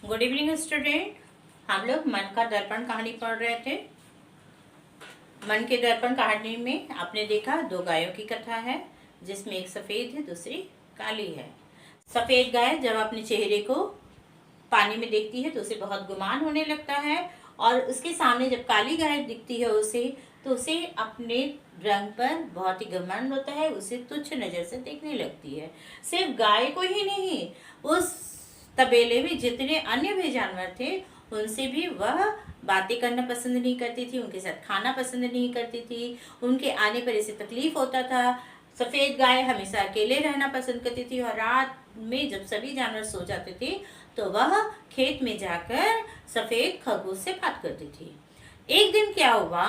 Good evening student. हम लोग मन का दर्पण कहानी पढ़ रहे थे। मन के दर्पण कहानी में आपने देखा दो गायों की कथा है, जिसमें एक सफ़ेद है, दूसरी काली है। सफ़ेद गाय जब अपने चेहरे को पानी में देखती है तो उसे बहुत गुमान होने लगता है, और उसके सामने जब काली गाय दिखती है उसे, तो उसे अपने रंग पर बहुत ही घमंड होता है, उसे तुच्छ नज़र से देखने लगती है। सिर्फ गाय को ही नहीं, उस तबेले में जितने अन्य भी जानवर थे उनसे भी वह बातें करना पसंद नहीं करती थी, उनके साथ खाना पसंद नहीं करती थी, उनके आने पर इसे तकलीफ होता था। सफ़ेद गाय हमेशा अकेले रहना पसंद करती थी, और रात में जब सभी जानवर सो जाते थे तो वह खेत में जाकर सफ़ेद खरगोश से बात करती थी। एक दिन क्या हुआ,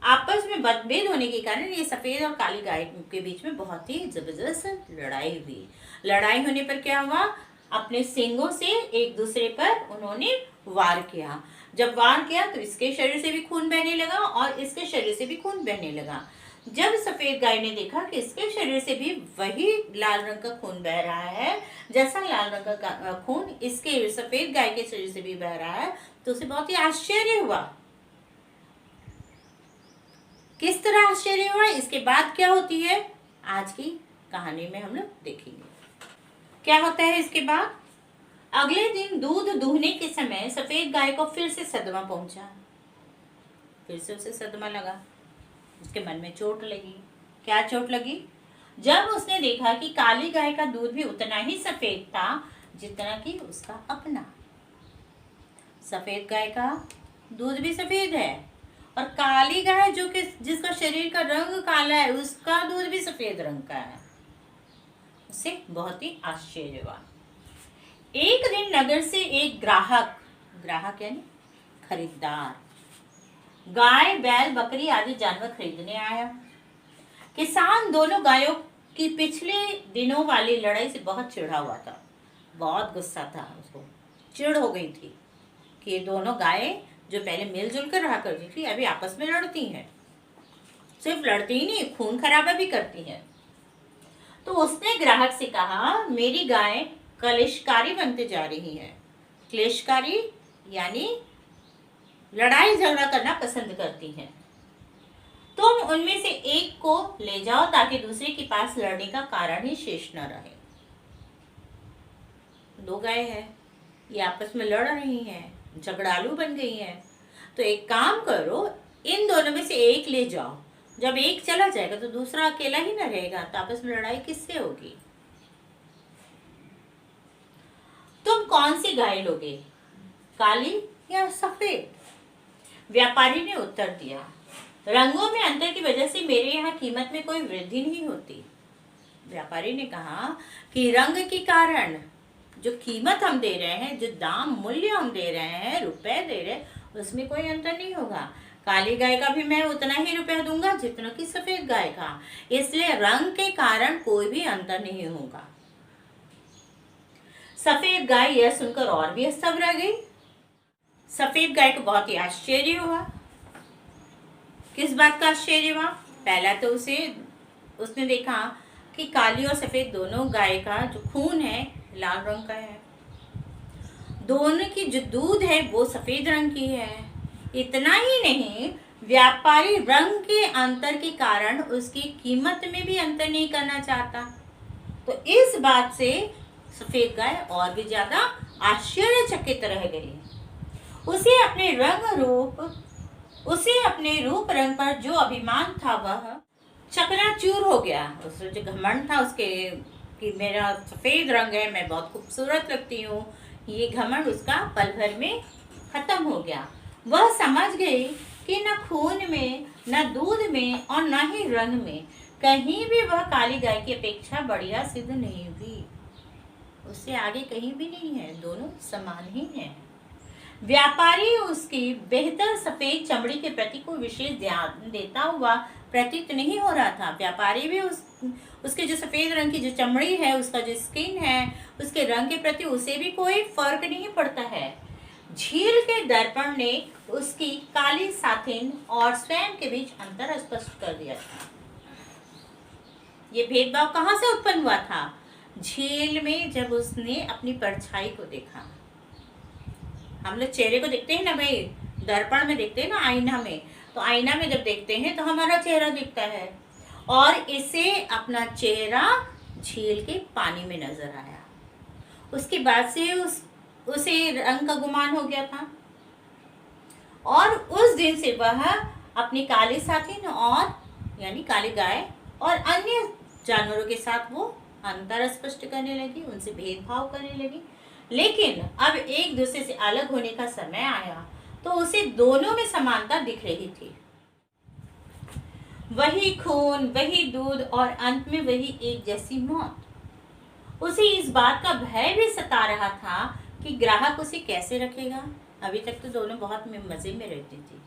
आपस में मतभेद होने के कारण ये सफ़ेद और काली गाय के बीच में बहुत ही जबरदस्त लड़ाई हुई। लड़ाई होने पर क्या हुआ, अपने सींगों से एक दूसरे पर उन्होंने वार किया। जब वार किया तो इसके शरीर से भी खून बहने लगा और इसके शरीर से भी खून बहने लगा। जब सफ़ेद गाय ने देखा कि इसके शरीर से भी वही लाल रंग का खून बह रहा है, जैसा लाल रंग का खून इसके सफ़ेद गाय के शरीर से भी बह रहा है, तो उसे बहुत ही आश्चर्य हुआ। किस तरह आश्चर्य हुआ, इसके बाद क्या होती है आज की कहानी में हम लोग देखेंगे। क्या होता है इसके बाद, अगले दिन दूध दूहने के समय सफ़ेद गाय को फिर से सदमा पहुंचा। फिर से उसे सदमा लगा, उसके मन में चोट लगी। क्या चोट लगी, जब उसने देखा कि काली गाय का दूध भी उतना ही सफ़ेद था जितना कि उसका अपना। सफ़ेद गाय का दूध भी सफ़ेद है, और काली गाय जो कि जिसका शरीर का रंग काला है, उसका दूध भी सफ़ेद रंग का है। उसे बहुत ही आश्चर्य हुआ। एक दिन नगर से एक ग्राहक यानी खरीदार गाय, बैल, बकरी आदि जानवर खरीदने आया। किसान दोनों गायों की पिछले दिनों वाली लड़ाई से बहुत चिढ़ा हुआ था, बहुत गुस्सा था, उसको चिढ़ हो गई थी कि ये दोनों गायें जो पहले मिलजुल कर रहा करती थी अभी आपस में लड़ती हैं। सिर्फ लड़ती ही नहीं, खून खराबा भी करती हैं। तो उसने ग्राहक से कहा, मेरी गाय कलेशकारी बनते जा रही है। क्लेशकारी यानी लड़ाई झगड़ा करना पसंद करती हैं। तुम उनमें से एक को ले जाओ ताकि दूसरे के पास लड़ने का कारण ही शेष न रहे। दो गाय है, ये आपस में लड़ रही हैं, झगड़ालू बन गई हैं। तो एक काम करो, इन दोनों में से एक ले जाओ। जब एक चला जाएगा तो दूसरा अकेला ही न रहेगा, तो आपस में लड़ाई किससे होगी। तुम कौन सी गाय लोगे, काली या सफेद? व्यापारी ने उत्तर दिया, रंगों में अंतर की वजह से मेरे यहाँ कीमत में कोई वृद्धि नहीं होती। व्यापारी ने कहा कि रंग के कारण जो कीमत हम दे रहे हैं, जो दाम मूल्य हम दे रहे हैं, रुपए दे रहे हैं, उसमें कोई अंतर नहीं होगा। काली गाय का भी मैं उतना ही रुपया दूंगा जितना कि सफेद गाय का, इसलिए रंग के कारण कोई भी अंतर नहीं होगा। सफेद गाय यह सुनकर और भी स्तब्ध रह गई। सफेद गाय को बहुत ही आश्चर्य हुआ। किस बात का आश्चर्य हुआ, पहला तो उसने देखा कि काली और सफेद दोनों गाय का जो खून है लाल रंग का है, दोनों की जो दूध है वो सफेद रंग की है। इतना ही नहीं, व्यापारी रंग के अंतर के कारण उसकी कीमत में भी अंतर नहीं करना चाहता। तो इस बात से सफेद गाय और भी ज्यादा आश्चर्यचकित रह गई। उसे अपने रूप रंग पर जो अभिमान था वह चकनाचूर हो गया। उसमें जो घमंड था उसके कि मेरा सफेद रंग है, मैं बहुत खूबसूरत लगती हूँ, ये घमंड उसका पल भर में खत्म हो गया। वह समझ गई कि न खून में, न दूध में और न ही रंग में कहीं भी वह काली गाय की अपेक्षा बढ़िया सिद्ध नहीं हुई। उससे आगे कहीं भी नहीं है, दोनों समान ही हैं। व्यापारी उसकी बेहतर सफेद चमड़ी के प्रति कोई विशेष ध्यान देता हुआ प्रतीत नहीं हो रहा था। व्यापारी भी उसके जो सफेद रंग की जो चमड़ी है, उसका जो स्किन है, उसके रंग के प्रति उसे भी कोई फर्क नहीं पड़ता है। झील के दर्पण ने उसकी काली साथिन और स्वयं के बीच अंतर स्पष्ट कर दिया था। ये भेदभाव कहाँ से उत्पन्न हुआ था, झील में जब उसने अपनी परछाई को देखा। हम लोग चेहरे को देखते हैं ना भाई, दर्पण में देखते हैं ना, आईना में, तो आईना में जब देखते हैं तो हमारा चेहरा दिखता है, और इसे अपना चेहरा झील के पानी में नजर आया। उसके बाद से उसे रंग का गुमान हो गया था, और उस दिन से वह अपनी काली साथी और यानी काली गाय और अन्य जानवरों के साथ वो अंतर स्पष्ट करने लगी, उनसे भेदभाव करने लगी। लेकिन अब एक दूसरे से अलग होने का समय आया तो उसे दोनों में समानता दिख रही थी। वही खून, वही दूध, और अंत में वही एक जैसी मौत। उसे इस बात का भय भी सता रहा था कि ग्राहक उसे कैसे रखेगा। अभी तक तो दोनों बहुत मजे में रहती थी,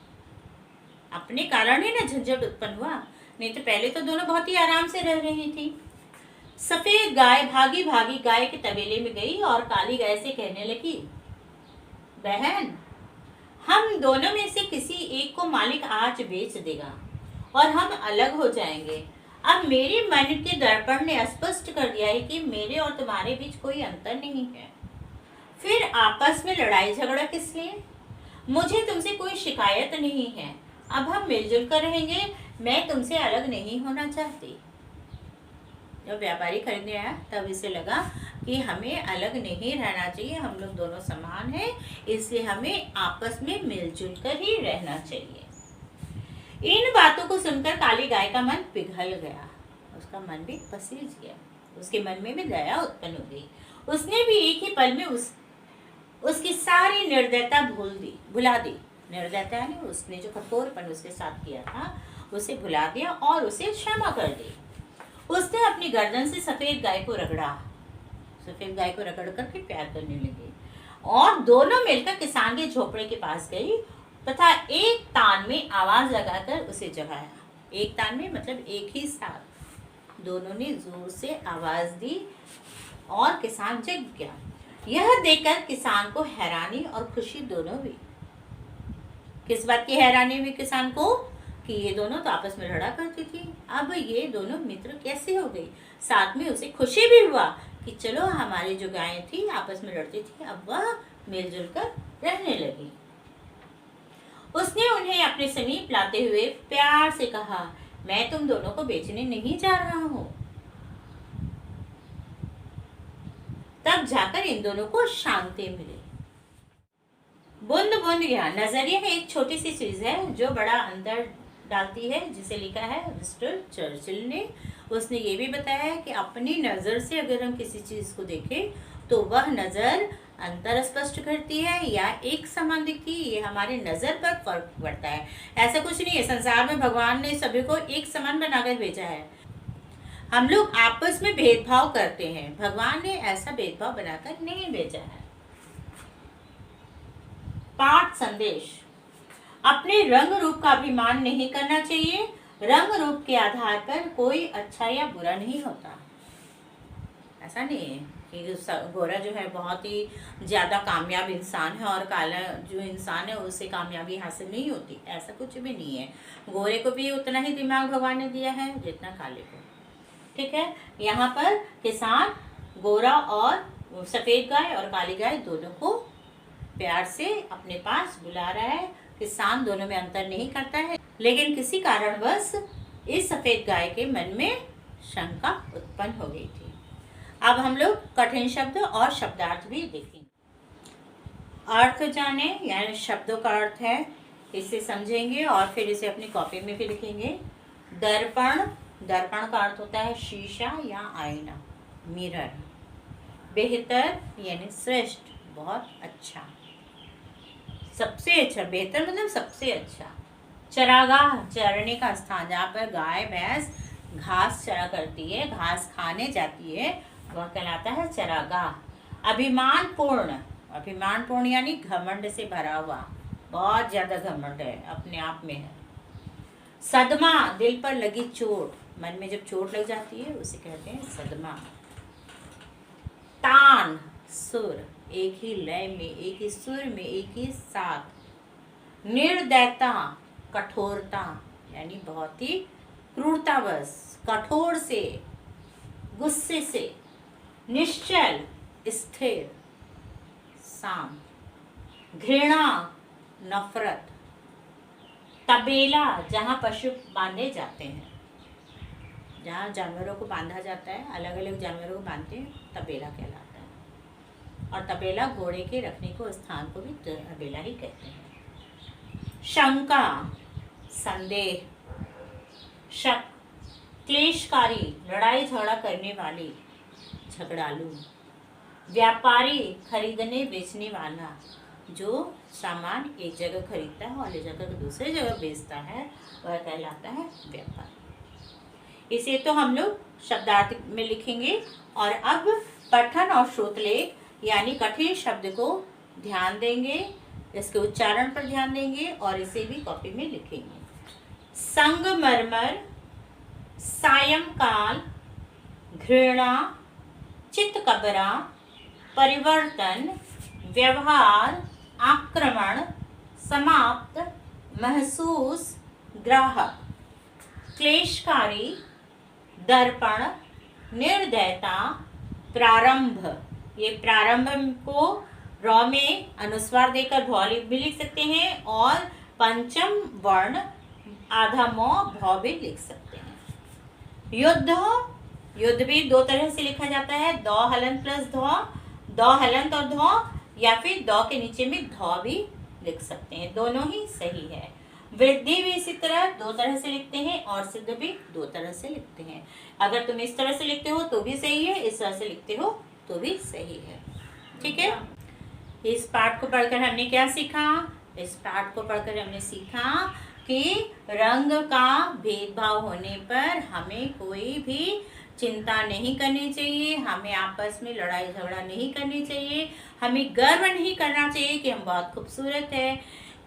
अपने कारण ही ना झंझट उत्पन्न हुआ, नहीं तो पहले तो दोनों बहुत ही आराम से रह रही थी। सफेद गाय भागी भागी गाय के तबेले में गई और काली गाय से कहने लगी, बहन, हम दोनों में से किसी एक को मालिक आज बेच देगा और हम अलग हो जाएंगे। अब मेरे मन के दर्पण ने स्पष्ट कर दिया है कि मेरे और तुम्हारे बीच कोई अंतर नहीं है, फिर आपस में लड़ाई झगड़ा किस लिए? मुझे तुमसे कोई शिकायत नहीं है, अब हम मिलजुल कर रहेंगे, मैं तुमसे अलग नहीं होना चाहती। जब व्यापारी खरीदने आया तब इसे लगा कि हमें अलग नहीं रहना चाहिए, हम लोग दोनों समान हैं, इसलिए हमें आपस में मिलजुल कर ही रहना चाहिए। इन बातों को सुनकर काली गाय का मन पिघल गया, उसका मन भी पसीज गया, उसके मन में भी दया उत्पन्न हो गई। उसने भी एक ही पल में उसकी सारी निर्दयता भुला दी। निर्दयता यानी उसने जो कठोरपन उसके साथ किया था उसे भुला दिया और उसे क्षमा कर दी। उसने अपनी गर्दन से सफेद गाय को रगड़ा, सफेद गाय को रगड़ करके प्यार करने लगी, और दोनों मिलकर किसान के झोपड़े के पास गई तथा एक तान में आवाज लगाकर उसे जगाया। एक तान में मतलब एक ही साथ दोनों ने जोर से आवाज दी और किसान जग गया। यह देखकर किसान को हैरानी और खुशी दोनों हुई। किस बात की हैरानी हुई किसान को? कि ये दोनों तो आपस में लड़ा करती थी, अब ये दोनों मित्र कैसे हो गई। साथ में उसे खुशी भी हुआ कि चलो हमारी जो गायें थी आपस में लड़ती थी, अब वह मिलजुल कर रहने लगी। उसने उन्हें अपने समीप लाते हुए प्यार से कहा, मैं तुम दोनों को बेचने नहीं जा रहा हूं। तब जाकर इन दोनों को शांति मिली। बूंद बूंद ज्ञान। नजरिया एक छोटी सी चीज है जो बड़ा अंतर डालती है, जिसे लिखा है मिस्टर चर्चिल ने। उसने ये भी बताया है कि अपनी नज़र से अगर हम किसी चीज़ को देखें तो वह नज़र अंतर स्पष्ट करती है या एक समान दिखती है, ये हमारे नज़र पर फर्क पड़ता है। ऐसा कुछ नहीं है, संसार में भगवान ने सभी को एक समान बनाकर भेजा है। हम लोग आपस में भेदभाव करते हैं, भगवान ने ऐसा भेदभाव बनाकर नहीं भेजा है। पाठ संदेश। अपने रंग रूप का अभिमान नहीं करना चाहिए। रंग रूप के आधार पर कोई अच्छा या बुरा नहीं होता। ऐसा नहीं है कि गोरा जो है बहुत ही ज़्यादा कामयाब इंसान है और काला जो इंसान है उससे कामयाबी हासिल नहीं होती, ऐसा कुछ भी नहीं है। गोरे को भी उतना ही दिमाग भगवान ने दिया है जितना काले को। ठीक है, यहाँ पर किसान गोरा और सफ़ेद गाय और काली गाय दोनों को प्यार से अपने पास बुला रहा है। किसान दोनों में अंतर नहीं करता है, लेकिन किसी कारणवश इस सफ़ेद गाय के मन में शंका उत्पन्न हो गई थी। अब हम लोग कठिन शब्द और शब्दार्थ भी देखेंगे। अर्थ जाने, यानी शब्दों का अर्थ है, इसे समझेंगे और फिर इसे अपनी कॉपी में भी लिखेंगे। दर्पण, दर्पण का अर्थ होता है शीशा या आईना, मिरर। बेहतर यानी श्रेष्ठ, बहुत अच्छा, सबसे अच्छा, बेहतर मतलब सबसे अच्छा। चरागाह, चरने का स्थान, जहाँ पर गाय भैंस घास चरा करती है, घास खाने जाती है, वह कहलाता है चरागाह। अभिमानपूर्ण, अभिमानपूर्ण यानी घमंड से भरा हुआ, बहुत ज़्यादा घमंड है, अपने आप में है। सदमा, दिल पर लगी चोट, मन में जब चोट लग जाती है उसे कहते हैं सदमा। तान, सुर, एक ही लय में, एक ही सुर में, एक ही साथ। निर्दयता, कठोरता, यानी बहुत ही क्रूरतावश, कठोर से, गुस्से से। निश्चल, स्थिर, शांत। घृणा नफरत, तबेला जहाँ पशु बांधे जाते हैं, जहाँ जानवरों को बांधा जाता है, अलग अलग जानवरों को बांधते हैं, तबेला कहलाता है। और तबेला घोड़े के रखने को स्थान को भी तबेला ही कहते हैं। शंका संदेह, शक क्लेशकारी लड़ाई झगड़ा करने वाली, झगड़ालू। व्यापारी खरीदने बेचने वाला, जो सामान एक जगह खरीदता है और एक जगह दूसरे जगह बेचता है, वह कहलाता है व्यापार। इसे तो हम लोग शब्दार्थ में लिखेंगे। और अब पठन और श्रोतलेख यानी कठिन शब्द को ध्यान देंगे, इसके उच्चारण पर ध्यान देंगे और इसे भी कॉपी में लिखेंगे। संगमरमर, सायंकाल, घृणा, चित्तकबरा, परिवर्तन, व्यवहार, आक्रमण, समाप्त, महसूस, ग्राहक। क्लेशकारी, दर्पण, निर्दयता, प्रारंभ। ये प्रारंभ को रॉ में अनुस्वार देकर भौ भी लिख सकते हैं और पंचम वर्ण आधा मौ भौ भी लिख सकते हैं। युद्ध, युद्ध भी दो तरह से लिखा जाता है, दो हलंत प्लस धौ, दो हलंत और धौ, या फिर दो के नीचे में धौ भी लिख सकते हैं, दोनों ही सही है। वृद्धि भी इसी तरह दो तरह से लिखते हैं और सिद्ध भी दो तरह से लिखते हैं। अगर तुम इस तरह से लिखते हो तो भी सही है, इस तरह से लिखते हो तो भी सही है। ठीक है। इस पाठ को पढ़कर हमने क्या सीखा? इस पाठ को पढ़कर हमने सीखा कि रंग का भेदभाव होने पर हमें कोई भी चिंता नहीं करनी चाहिए, हमें आपस में लड़ाई झगड़ा नहीं करनी चाहिए, हमें गर्व नहीं करना चाहिए कि हम बहुत खूबसूरत है।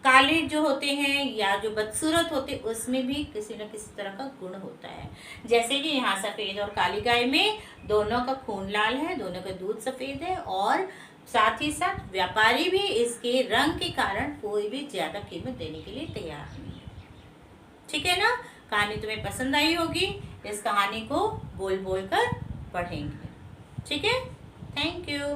काले जो होते हैं या जो बदसूरत होते हैं उसमें भी किसी न किसी तरह का गुण होता है। जैसे कि यहाँ सफ़ेद और काली गाय में दोनों का खून लाल है, दोनों का दूध सफ़ेद है और साथ ही साथ व्यापारी भी इसके रंग के कारण कोई भी ज़्यादा कीमत देने के लिए तैयार नहीं है। ठीक है ना। कहानी तुम्हें पसंद आई होगी। इस कहानी को बोल बोल कर पढ़ेंगे। ठीक है। Thank you.